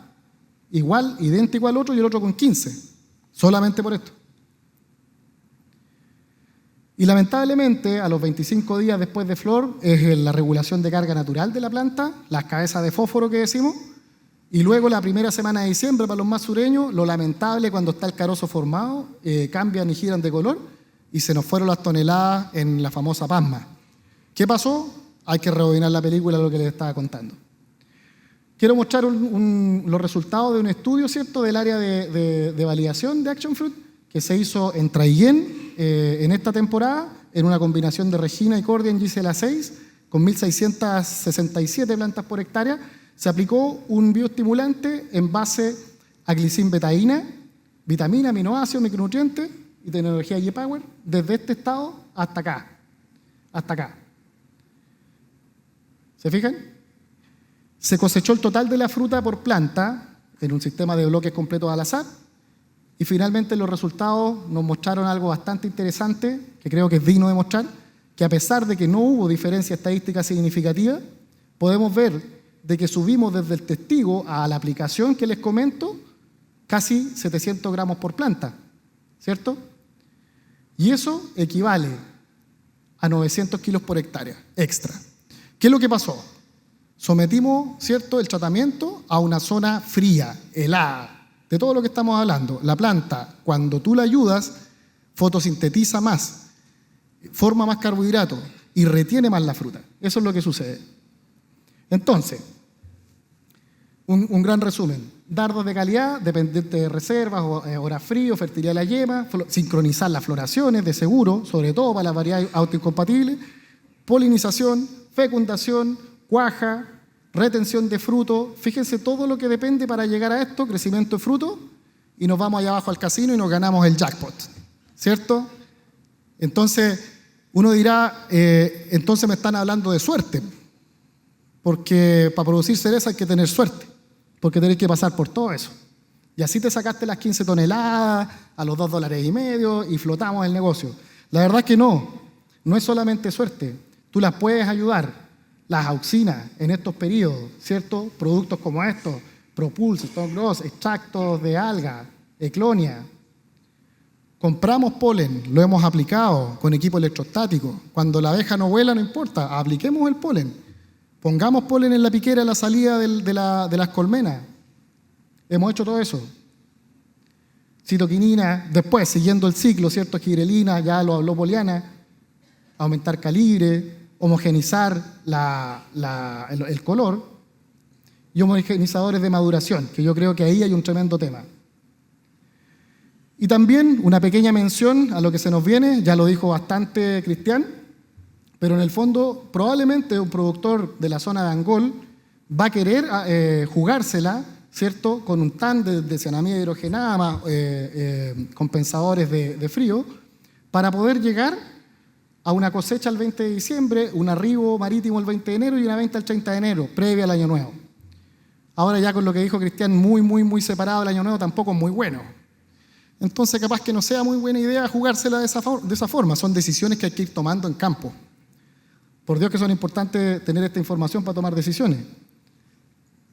idéntico al otro, y el otro con 15. Solamente por esto. Y lamentablemente, a los 25 días después de flor, es la regulación de carga natural de la planta, las cabezas de fósforo que decimos, y luego la primera semana de diciembre, para los más sureños, lo lamentable cuando está el carozo formado, cambian y giran de color, y se nos fueron las toneladas en la famosa pasma. ¿Qué pasó? Hay que rebobinar la película, lo que les estaba contando. Quiero mostrar los resultados de un estudio, ¿cierto?, del área de validación de Action Fruit, que se hizo en Traiguén en esta temporada, en una combinación de Regina y Cordia en Gisela 6, con 1.667 plantas por hectárea. Se aplicó un bioestimulante en base a glicinbetaína, vitamina, aminoácidos, micronutrientes y tecnología J-Power, desde este estado hasta acá. Hasta acá. ¿Se fijan? Se cosechó el total de la fruta por planta en un sistema de bloques completos al azar y finalmente los resultados nos mostraron algo bastante interesante, que creo que es digno de mostrar, que a pesar de que no hubo diferencia estadística significativa, podemos ver de que subimos desde el testigo a la aplicación que les comento casi 700 gramos por planta, ¿cierto? Y eso equivale a 900 kilos por hectárea extra. ¿Qué es lo que pasó? Sometimos, ¿cierto?, el tratamiento a una zona fría, helada, de todo lo que estamos hablando. La planta, cuando tú la ayudas, fotosintetiza más, forma más carbohidratos y retiene más la fruta. Eso es lo que sucede. Entonces, un gran resumen. Dardos de calidad, dependiente de reservas, horas frío, fertilidad de la yema, sincronizar las floraciones de seguro, sobre todo para las variedades autoincompatibles, polinización, fecundación, cuaja, retención de fruto. Fíjense todo lo que depende para llegar a esto, crecimiento de fruto, y nos vamos allá abajo al casino y nos ganamos el jackpot, ¿cierto? Entonces, uno dirá, entonces me están hablando de suerte, porque para producir cereza hay que tener suerte, porque tenés que pasar por todo eso. Y así te sacaste las 15 toneladas a los $2.50 y flotamos el negocio. La verdad es que no es solamente suerte. Tú las puedes ayudar, las auxinas en estos periodos, ¿cierto? Productos como estos, Propulse, Stone Gross, extractos de alga, Eclonia. Compramos polen, lo hemos aplicado con equipo electrostático. Cuando la abeja no vuela, no importa, apliquemos el polen. Pongamos polen en la piquera a la salida de las colmenas. Hemos hecho todo eso. citoquinina, después, siguiendo el ciclo, ¿cierto? Esquirelina, ya lo habló Poliana, aumentar calibre, homogenizar el color, y homogenizadores de maduración, que yo creo que ahí hay un tremendo tema. Y también una pequeña mención a lo que se nos viene, ya lo dijo bastante Cristian, pero en el fondo probablemente un productor de la zona de Angol va a querer jugársela, ¿cierto?, con un TAN de cianamida hidrogenada más compensadores de frío, para poder llegar a una cosecha el 20 de diciembre, un arribo marítimo el 20 de enero y una venta el 30 de enero, previa al Año Nuevo. Ahora ya con lo que dijo Cristian, muy separado del Año Nuevo, tampoco es muy bueno. Entonces capaz que no sea muy buena idea jugársela de esa forma. Son decisiones que hay que ir tomando en campo. Por Dios que son importantes tener esta información para tomar decisiones.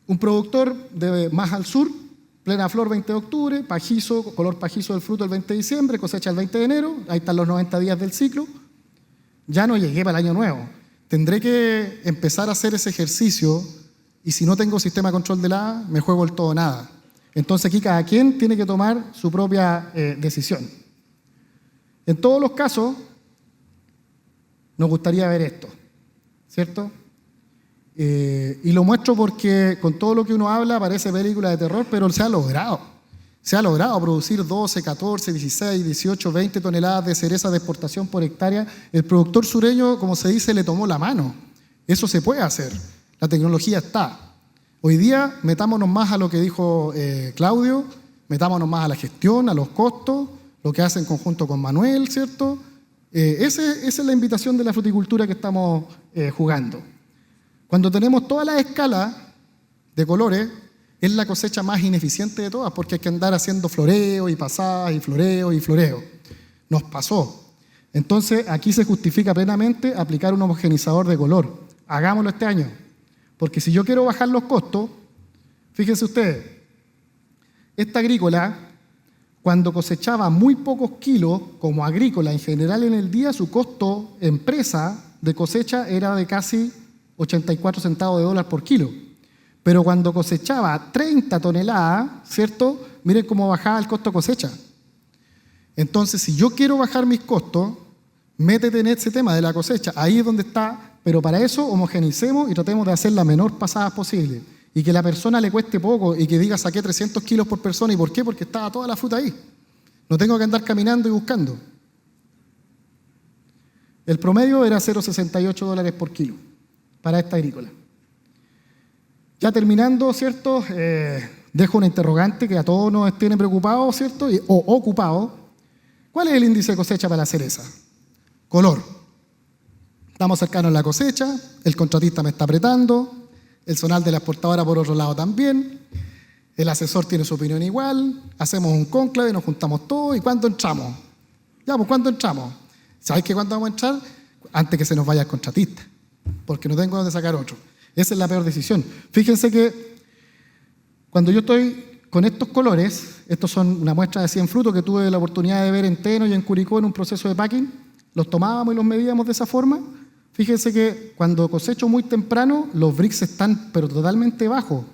Un productor de más al sur, plena flor 20 de octubre, pajizo, color pajizo del fruto el 20 de diciembre, cosecha el 20 de enero, ahí están los 90 días del ciclo. Ya no llegué para el Año Nuevo. Tendré que empezar a hacer ese ejercicio y si no tengo sistema de control de helada, me juego el todo o nada. Entonces aquí cada quien tiene que tomar su propia decisión. En todos los casos, nos gustaría ver esto, ¿cierto? Y lo muestro porque con todo lo que uno habla parece película de terror, pero se ha logrado. Se ha logrado producir 12, 14, 16, 18, 20 toneladas de cereza de exportación por hectárea. El productor sureño, como se dice, le tomó la mano. Eso se puede hacer. La tecnología está. Hoy día metámonos más a lo que dijo Claudio, metámonos más a la gestión, a los costos, lo que hace en conjunto con Manuel, ¿cierto? Esa es la invitación de la fruticultura que estamos jugando. Cuando tenemos toda la escala de colores, es la cosecha más ineficiente de todas, porque hay que andar haciendo floreo y pasadas y floreo y floreo. Nos pasó. Entonces, aquí se justifica plenamente aplicar un homogenizador de color. Hagámoslo este año. Porque si yo quiero bajar los costos, fíjense ustedes, esta agrícola, cuando cosechaba muy pocos kilos, como agrícola en general en el día, su costo empresa de cosecha era de casi 84 centavos de dólar por kilo. Pero cuando cosechaba 30 toneladas, ¿cierto? Miren cómo bajaba el costo de cosecha. Entonces, si yo quiero bajar mis costos, métete en ese tema de la cosecha. Ahí es donde está. Pero para eso homogenicemos y tratemos de hacer la menor pasada posible. Y que la persona le cueste poco y que diga saqué 300 kilos por persona. ¿Y por qué? Porque estaba toda la fruta ahí. No tengo que andar caminando y buscando. El promedio era $0.68 por kilo para esta agrícola. Ya terminando, ¿cierto? Dejo una interrogante que a todos nos tiene preocupados, ¿cierto? O ocupados. ¿Cuál es el índice de cosecha para la cereza? Color. Estamos cercanos a la cosecha, el contratista me está apretando, el zonal de la exportadora por otro lado también, el asesor tiene su opinión igual, hacemos un cónclave, nos juntamos todos, ¿y cuándo entramos? Ya, pues ¿cuándo entramos? ¿Sabéis que cuándo vamos a entrar? Antes que se nos vaya el contratista, porque no tengo dónde sacar otro. Esa es la peor decisión. Fíjense que cuando yo estoy con estos colores, estos son una muestra de 100 frutos que tuve la oportunidad de ver en Teno y en Curicó en un proceso de packing, los tomábamos y los medíamos de esa forma. Fíjense que cuando cosecho muy temprano, los Brix están pero totalmente bajos.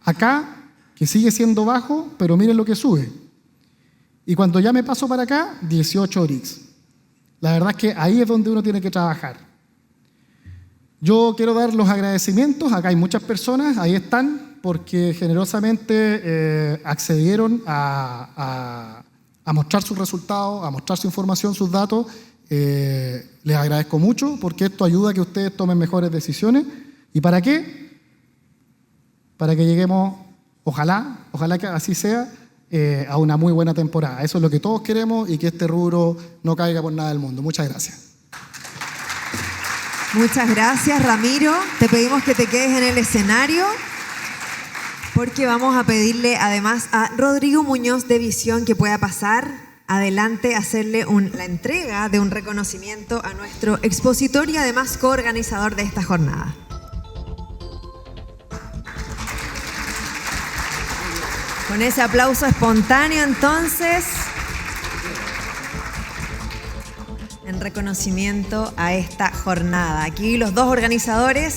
Acá, que sigue siendo bajo, pero miren lo que sube. Y cuando ya me paso para acá, 18 Brix. La verdad es que ahí es donde uno tiene que trabajar. Yo quiero dar los agradecimientos. Acá hay muchas personas, ahí están, porque generosamente accedieron a mostrar sus resultados, a mostrar su información, sus datos. Les agradezco mucho porque esto ayuda a que ustedes tomen mejores decisiones. ¿Y para qué? Para que lleguemos, ojalá que así sea, a una muy buena temporada. Eso es lo que todos queremos y que este rubro no caiga por nada del mundo. Muchas gracias. Muchas gracias, Ramiro. Te pedimos que te quedes en el escenario porque vamos a pedirle además a Rodrigo Muñoz de Visión que pueda pasar adelante, hacerle la entrega de un reconocimiento a nuestro expositor y además coorganizador de esta jornada. Con ese aplauso espontáneo, entonces, en reconocimiento a esta jornada. Aquí los dos organizadores